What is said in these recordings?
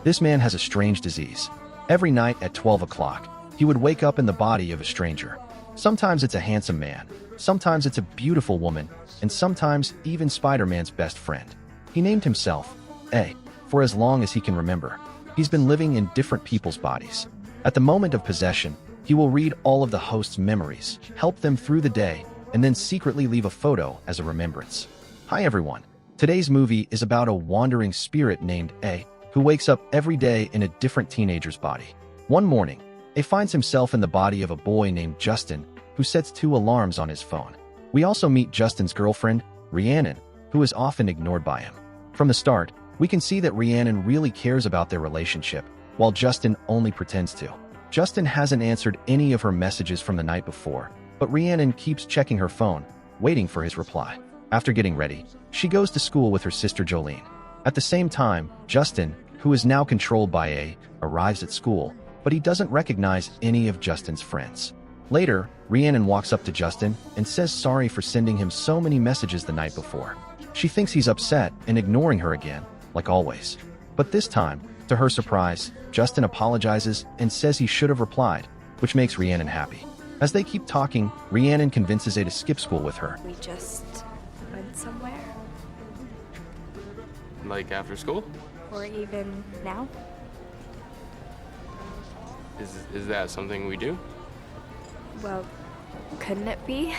This man has a strange disease. Every night at 12 o'clock, he would wake up in the body of a stranger. Sometimes it's a handsome man, sometimes it's a beautiful woman, and sometimes even Spider-Man's best friend. He named himself A for as long as he can remember. He's been living in different people's bodies. At the moment of possession, he will read all of the host's memories, help them through the day, and then secretly leave a photo as a remembrance. Hi everyone. Today's movie is about a wandering spirit named A, who wakes up every day in a different teenager's body. One morning, A finds himself in the body of a boy named Justin, who sets 2 alarms on his phone. We also meet Justin's girlfriend, Rhiannon, who is often ignored by him. From the start, we can see that Rhiannon really cares about their relationship, while Justin only pretends to. Justin hasn't answered any of her messages from the night before, but Rhiannon keeps checking her phone, waiting for his reply. After getting ready, she goes to school with her sister Jolene. At the same time, Justin, who is now controlled by A, arrives at school, but he doesn't recognize any of Justin's friends. Later, Rhiannon walks up to Justin and says sorry for sending him so many messages the night before. She thinks he's upset and ignoring her again, like always. But this time, to her surprise, Justin apologizes and says he should have replied, which makes Rhiannon happy. As they keep talking, Rhiannon convinces A to skip school with her. We just went somewhere? Like after school? Or even now? Is that something we do? Well, couldn't it be?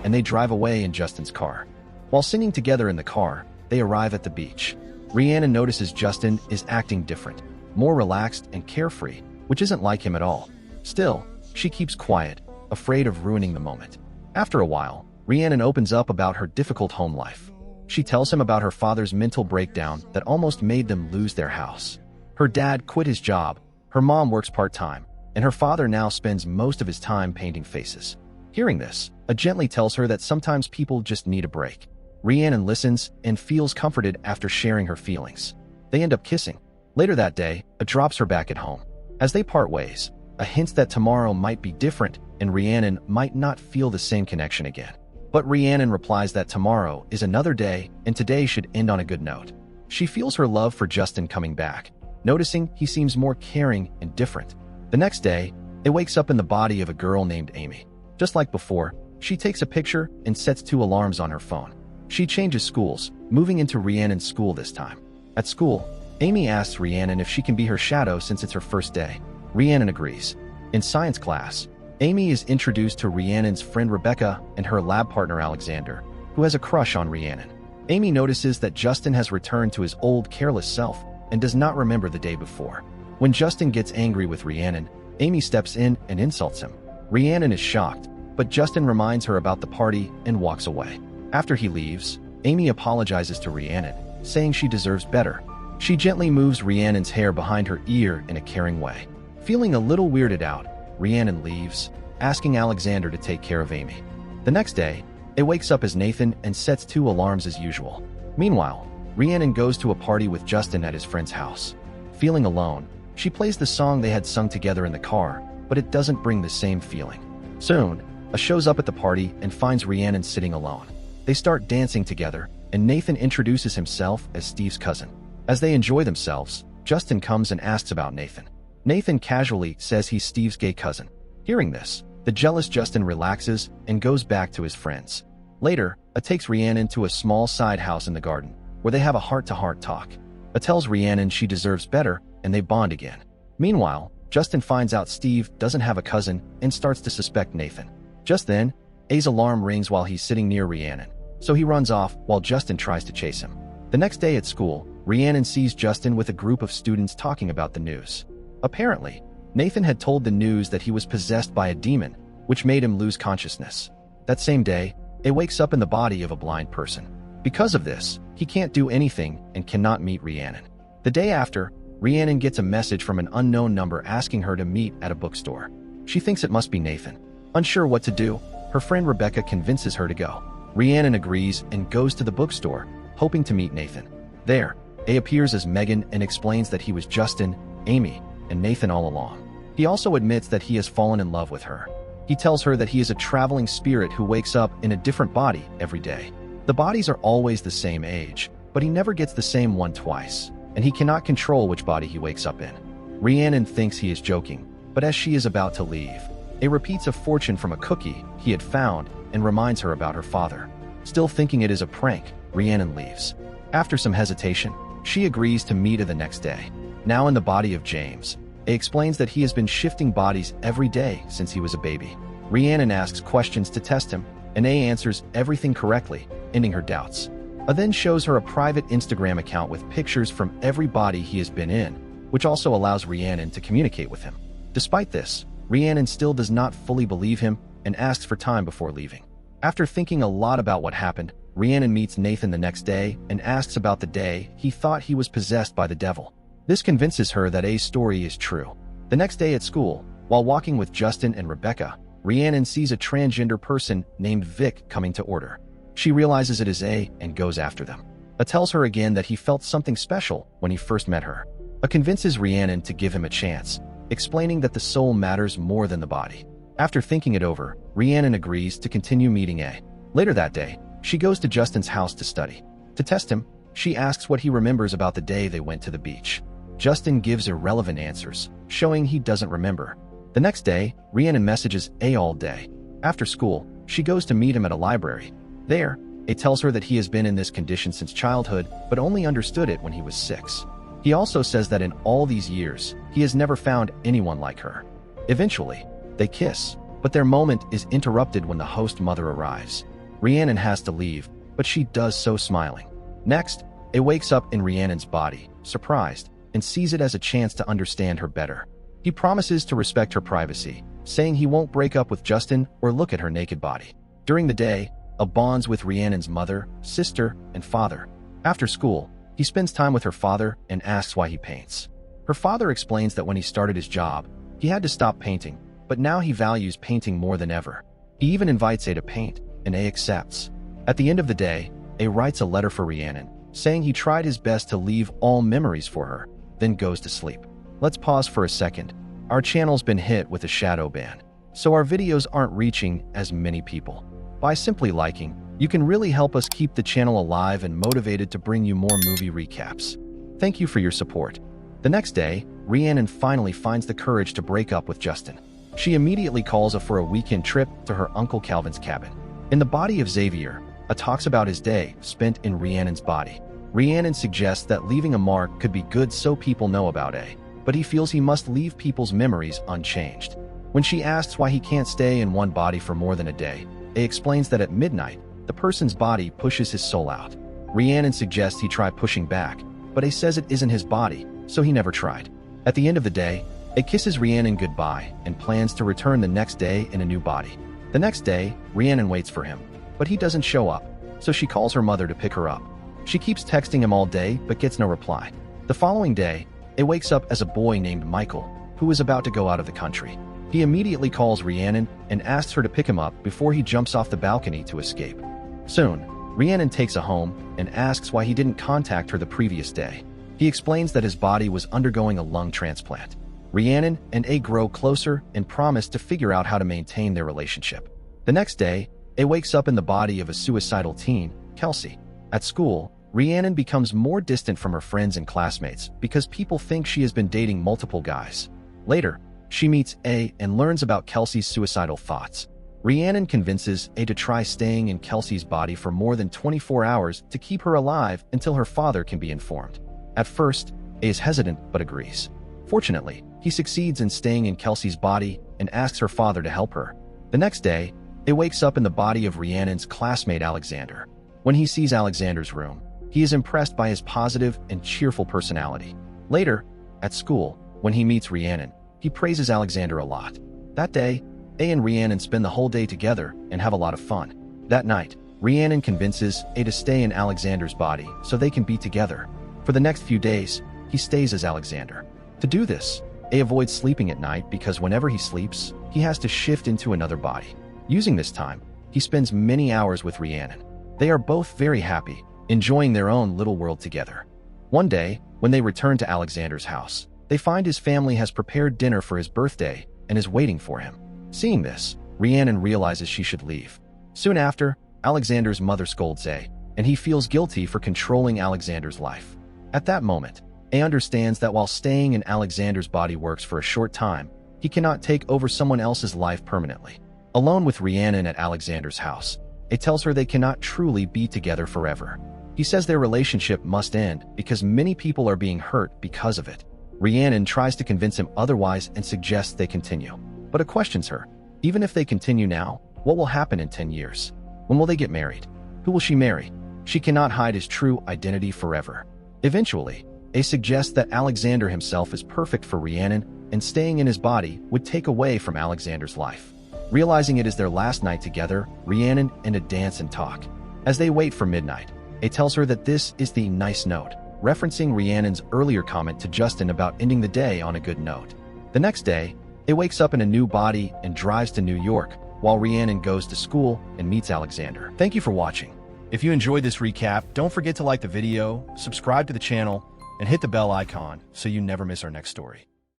And they drive away in Justin's car. While singing together in the car, they arrive at the beach. Rhiannon notices Justin is acting different, more relaxed and carefree, which isn't like him at all. Still, she keeps quiet, afraid of ruining the moment. After a while, Rhiannon opens up about her difficult home life. She tells him about her father's mental breakdown that almost made them lose their house. Her dad quit his job, her mom works part-time, and her father now spends most of his time painting faces. Hearing this, A gently tells her that sometimes people just need a break. Rhiannon listens and feels comforted after sharing her feelings. They end up kissing. Later that day, A drops her back at home. As they part ways, A hints that tomorrow might be different and Rhiannon might not feel the same connection again. But Rhiannon replies that tomorrow is another day and today should end on a good note. She feels her love for Justin coming back, noticing he seems more caring and different. The next day, A wakes up in the body of a girl named Amy. Just like before, she takes a picture and sets 2 alarms on her phone. She changes schools, moving into Rhiannon's school this time. At school, Amy asks Rhiannon if she can be her shadow since it's her first day. Rhiannon agrees. In science class, Amy is introduced to Rhiannon's friend Rebecca and her lab partner Alexander, who has a crush on Rhiannon. Amy notices that Justin has returned to his old careless self and does not remember the day before. When Justin gets angry with Rhiannon, Amy steps in and insults him. Rhiannon is shocked, but Justin reminds her about the party and walks away. After he leaves, Amy apologizes to Rhiannon, saying she deserves better. She gently moves Rhiannon's hair behind her ear in a caring way. Feeling a little weirded out, Rhiannon leaves, asking Alexander to take care of Amy. The next day, A wakes up as Nathan and sets 2 alarms as usual. Meanwhile, Rhiannon goes to a party with Justin at his friend's house. Feeling alone, she plays the song they had sung together in the car, but it doesn't bring the same feeling. Soon, A shows up at the party and finds Rhiannon sitting alone. They start dancing together, and Nathan introduces himself as Steve's cousin. As they enjoy themselves, Justin comes and asks about Nathan. Nathan casually says he's Steve's gay cousin. Hearing this, the jealous Justin relaxes and goes back to his friends. Later, A takes Rhiannon to a small side house in the garden, where they have a heart-to-heart talk. A tells Rhiannon she deserves better, and they bond again. Meanwhile, Justin finds out Steve doesn't have a cousin and starts to suspect Nathan. Just then, A's alarm rings while he's sitting near Rhiannon, so he runs off while Justin tries to chase him. The next day at school, Rhiannon sees Justin with a group of students talking about the news. Apparently, Nathan had told the news that he was possessed by a demon, which made him lose consciousness. That same day, A wakes up in the body of a blind person. Because of this, he can't do anything and cannot meet Rhiannon. The day after, Rhiannon gets a message from an unknown number asking her to meet at a bookstore. She thinks it must be Nathan. Unsure what to do, her friend Rebecca convinces her to go. Rhiannon agrees and goes to the bookstore, hoping to meet Nathan. There, A appears as Megan and explains that he was Justin, Amy, and Nathan all along. He also admits that he has fallen in love with her. He tells her that he is a traveling spirit who wakes up in a different body every day. The bodies are always the same age, but he never gets the same one twice, and he cannot control which body he wakes up in. Rhiannon thinks he is joking, but as she is about to leave, A repeats a fortune from a cookie he had found and reminds her about her father. Still thinking it is a prank, Rhiannon leaves. After some hesitation, she agrees to meet her the next day. Now in the body of James, A explains that he has been shifting bodies every day since he was a baby. Rhiannon asks questions to test him, and A answers everything correctly, ending her doubts. A then shows her a private Instagram account with pictures from every body he has been in, which also allows Rhiannon to communicate with him. Despite this, Rhiannon still does not fully believe him and asks for time before leaving. After thinking a lot about what happened, Rhiannon meets Nathan the next day and asks about the day he thought he was possessed by the devil. This convinces her that A's story is true. The next day at school, while walking with Justin and Rebecca, Rhiannon sees a transgender person named Vic coming to order. She realizes it is A and goes after them. A tells her again that he felt something special when he first met her. A convinces Rhiannon to give him a chance, explaining that the soul matters more than the body. After thinking it over, Rhiannon agrees to continue meeting A. Later that day, she goes to Justin's house to study. To test him, she asks what he remembers about the day they went to the beach. Justin gives irrelevant answers, showing he doesn't remember. The next day, Rhiannon messages A all day. After school, she goes to meet him at a library. There, A tells her that he has been in this condition since childhood, but only understood it when he was 6. He also says that in all these years, he has never found anyone like her. Eventually, they kiss, but their moment is interrupted when the host mother arrives. Rhiannon has to leave, but she does so smiling. Next, A wakes up in Rhiannon's body, surprised, and sees it as a chance to understand her better. He promises to respect her privacy, saying he won't break up with Justin or look at her naked body. During the day, A bonds with Rhiannon's mother, sister, and father. After school, he spends time with her father and asks why he paints. Her father explains that when he started his job, he had to stop painting, but now he values painting more than ever. He even invites A to paint, and A accepts. At the end of the day, A writes a letter for Rhiannon, saying he tried his best to leave all memories for her, then goes to sleep. Let's pause for a second. Our channel's been hit with a shadow ban, so our videos aren't reaching as many people. By simply liking, you can really help us keep the channel alive and motivated to bring you more movie recaps. Thank you for your support. The next day, Rhiannon finally finds the courage to break up with Justin. She immediately calls for a weekend trip to her Uncle Calvin's cabin. In the body of Xavier, A talks about his day spent in Rhiannon's body. Rhiannon suggests that leaving a mark could be good so people know about A, but he feels he must leave people's memories unchanged. When she asks why he can't stay in one body for more than a day, A explains that at midnight, the person's body pushes his soul out. Rhiannon suggests he try pushing back, but A says it isn't his body, so he never tried. At the end of the day, A kisses Rhiannon goodbye and plans to return the next day in a new body. The next day, Rhiannon waits for him, but he doesn't show up, so she calls her mother to pick her up. She keeps texting him all day but gets no reply. The following day, A wakes up as a boy named Michael, who is about to go out of the country. He immediately calls Rhiannon and asks her to pick him up before he jumps off the balcony to escape. Soon, Rhiannon takes her home and asks why he didn't contact her the previous day. He explains that his body was undergoing a lung transplant. Rhiannon and A grow closer and promise to figure out how to maintain their relationship. The next day, A wakes up in the body of a suicidal teen, Kelsey. At school, Rhiannon becomes more distant from her friends and classmates because people think she has been dating multiple guys. Later, she meets A and learns about Kelsey's suicidal thoughts. Rhiannon convinces A to try staying in Kelsey's body for more than 24 hours to keep her alive until her father can be informed. At first, A is hesitant but agrees. Fortunately, he succeeds in staying in Kelsey's body and asks her father to help her. The next day, A wakes up in the body of Rhiannon's classmate Alexander. When he sees Alexander's room, he is impressed by his positive and cheerful personality. Later, at school, when he meets Rhiannon, he praises Alexander a lot. That day, A and Rhiannon spend the whole day together and have a lot of fun. That night, Rhiannon convinces A to stay in Alexander's body so they can be together. For the next few days, he stays as Alexander. To do this, A avoids sleeping at night because whenever he sleeps, he has to shift into another body. Using this time, he spends many hours with Rhiannon. They are both very happy, enjoying their own little world together. One day, when they return to Alexander's house, they find his family has prepared dinner for his birthday and is waiting for him. Seeing this, Rhiannon realizes she should leave. Soon after, Alexander's mother scolds A, and he feels guilty for controlling Alexander's life. At that moment, A understands that while staying in Alexander's body works for a short time, he cannot take over someone else's life permanently. Alone with Rhiannon at Alexander's house, A tells her they cannot truly be together forever. He says their relationship must end because many people are being hurt because of it. Rhiannon tries to convince him otherwise and suggests they continue. But it questions her. Even if they continue now, what will happen in 10 years? When will they get married? Who will she marry? She cannot hide his true identity forever. Eventually, A suggests that Alexander himself is perfect for Rhiannon, and staying in his body would take away from Alexander's life. Realizing it is their last night together, Rhiannon and A dance and talk. As they wait for midnight, A tells her that this is the nice note, referencing Rhiannon's earlier comment to Justin about ending the day on a good note. The next day, A wakes up in a new body and drives to New York, while Rhiannon goes to school and meets Alexander. Thank you for watching. If you enjoyed this recap, don't forget to like the video, subscribe to the channel, and hit the bell icon so you never miss our next story.